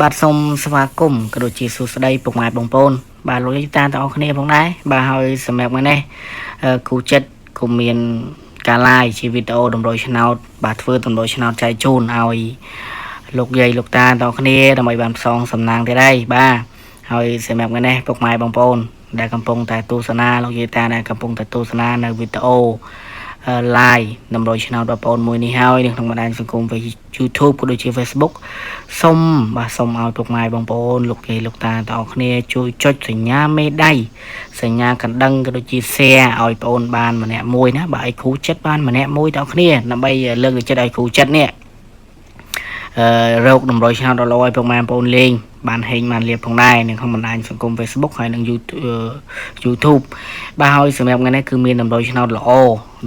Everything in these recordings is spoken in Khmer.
បាទសូមស្វាគមន៍ក៏ដូចជាសួស្តីពុកម៉ែបងប្អូនបាទលោកយាយតាទាំងអស់គ្នាផងដែរបាទហើយសម្រាប់ថ្ងៃនេះគូចិត្តក៏មានការ live ជាវីដេអូតម្រូវឆ្នោតបាទធ្វើតម្រូវឆ្នោតចែកជូនឲ្យលោកយាយលោកតាទាំងអស់គ្នាដើម្បីបានផ្សងសំណាងទៀតហើយបាទហើយសម្រាប់ថ្ងៃនេះពុកម៉ែបងប្អូនដែលកំពុងតែទស្សនាលោកយាយតាដែលកំពុងតែទស្សនានៅវីដេអូ live តម្រូវឆ្នោតបងប្អូនមួយនេះហើយនៅក្នុងបណ្ដាញសង្គម YouTube ក៏ដូចជា Facebook សូមឲ្យពុកម៉ែបងប្អូនលោកយាយលោកតាទាំងអស់គ្នាជួយចុចសញ្ញាមេដៃសញ្ញាកណ្ដឹងក៏ដូចជា share ឲ្យបងប្អូនបានម្នាក់មួយណាបាទឲ្យគ្រូចិត្តបានម្នាក់មួយទាំងអស់គ្នាដើម្បីលើកទឹកចិត្តឲ្យគ្រូចិត្តនេះរោគតម្រុយឆ្នោតដល់ឲ្យពុកម៉ែបងប្អូនលេងបានហេងបានលៀបផងដែរនៅក្នុងបណ្ដាញសង្គម Facebook ហើយនិង YouTube បាទហើយសម្រាប់ថ្ងៃនេះគឺមានតម្រុយឆ្នោតល្អ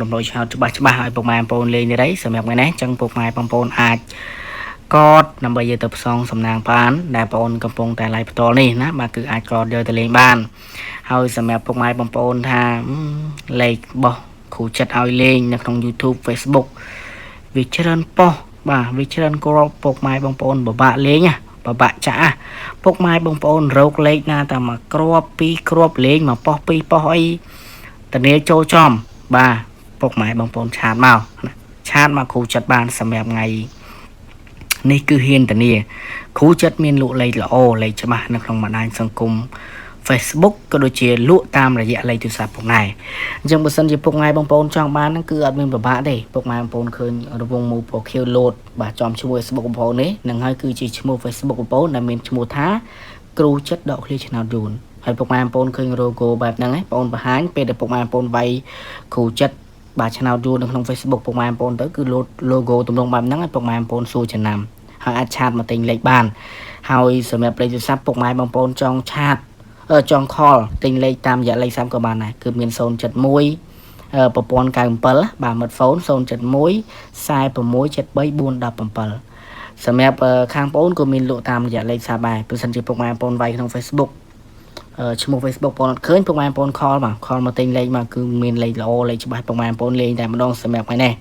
តម្រុយឆ្នោតច្បាស់ឲ្យពុកម៉ែបងប្អូនលេងនេះដែរសម្រាប់ថ្ងៃនេះចឹងពុកម៉ែបងប្អូនអាចកតដើម្បីយកទៅផ្សងសំណាងបានដែលបងប្អូនកំពុងតែ live ផ្ទាល់នេះណាបាទគឺអាចកតយកទៅលេងបានហើយសម្រាប់ពុកម៉ែបងប្អូនថាលេខរបស់គ្រូចិត្តឲ្យលេងនៅក្នុង YouTube Facebook វាច្រើនប៉ុសបាទវាច្រើនគ្រាប់ពុកម៉ែបងប្អូនបបាក់លេងបបាក់ចាក់ពុកម៉ែបងប្អូនរោគលេខណាតែមកគ្រាប់ពីរគ្រាប់លេងមកប៉ុសពីរប៉ុសអីតនីចូលចំបាទពុកម៉ែបងប្អូនឆាតមកគ្រូចិត្តបានសម្រាប់ថ្ងៃនេះគឺហ៊ានតនីគ្រូចិត្តមានលក់លេខល្អលេខច្បាស់នៅក្នុងបណ្ដាញសង្គម Facebook ក៏ដូចជាលក់តាមរយៈលេខទូរស័ព្ទផងដែរអញ្ចឹងបើសិនជាពុកម៉ែបងប្អូនចង់បានហ្នឹងគឺអត់មានពិបាកទេពុកម៉ែបងប្អូនឃើញរង្វង់មូលប្រូខៀវឡូតបាទចំឈ្មោះ Facebook បងប្អូននេះនឹងហើយគឺជាឈ្មោះ Facebook បងប្អូនដែលមានឈ្មោះថាគ្រូចិត្តដកឃ្លាឆ្នោតយួនហើយពុកម៉ែបងប្អូនឃើញ logo បែបហ្នឹងឯងបងប្អូនបង្ហាញពេលដែលពុកម៉ែបងប្អូនវាយគ្រូចិត្តបាទឆ្នោតយួននៅក្នុង Facebook ពុកម៉ែបងប្អូនទៅគឺ logo ទម្រង់បែបហ្នឹងឲ្យពុកម៉ែបងប្អូនសួរចំណាំហើយអាចឆាតមកទិញលេខបានហើយសម្រាប់លេខទូរស័ព្ទពុកម៉ែបងប្អូនចង់ឆាតចង់ខលទិញលេខតាមរយៈលេខ30ក៏បានដែរគឺមាន071ប្រព័ន្ធ97បាទមាត់ហ្វូន071 4673 417សម្រាប់ខាងបងប្អូនក៏មានលក់តាមរយៈលេខសារដែរបើសិនជាពុកម៉ែបងប្អូនវាយក្នុង Facebook ឈ្មោះ Facebook បងប្អូនអត់ឃើញពុកម៉ែបងប្អូនខលមកទិញលេខមកគឺមានលេខល្អលេខច្បាស់ពុកម៉ែបងប្អូនលេងតែម្ដងសម្រាប់ថ្ងៃនេះ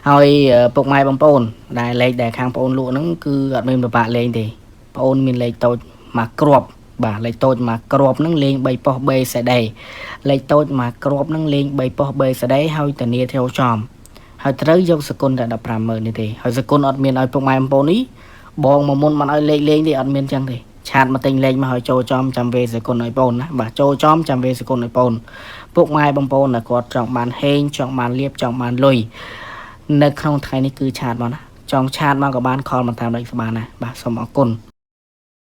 ហើយពុកម៉ែបងប្អូនដែលលេខដែលខាងបងប្អូនលក់ហ្នឹងគឺអត់មានពិបាកលេងទេបងប្អូនមានលេខតូចមកគ្រាប់បាទលេខតូចមកគ្រាប់ហ្នឹងលេង3ប៉ុស BCD លេខតូចមកគ្រាប់ហ្នឹងលេង3ប៉ុស BCD ហើយធានាtheoចំហើយត្រូវយកសគុណតែ150,000នេះទេហើយសគុណអត់មានឲ្យពុកម៉ែបងប្អូននេះបងមកមុនមិនឲ្យលេខលេងទេអត់មានចឹងទេឆាតមកទិញលេខមកឲ្យចូលចំចាំវេសគុណឲ្យបងណាបាទចូលចំចាំវេសគុណឲ្យបងពុកម៉ែបងប្អូនដែលគាត់ចង់បានហេងចង់បានលៀបចង់បានលុយនៅក្នុងថ្ងៃនេះគឺឆាតមកណាចង់ឆាតមកក៏បានខលមកតាមលេខស្បានណាបាទសូមអរគុណ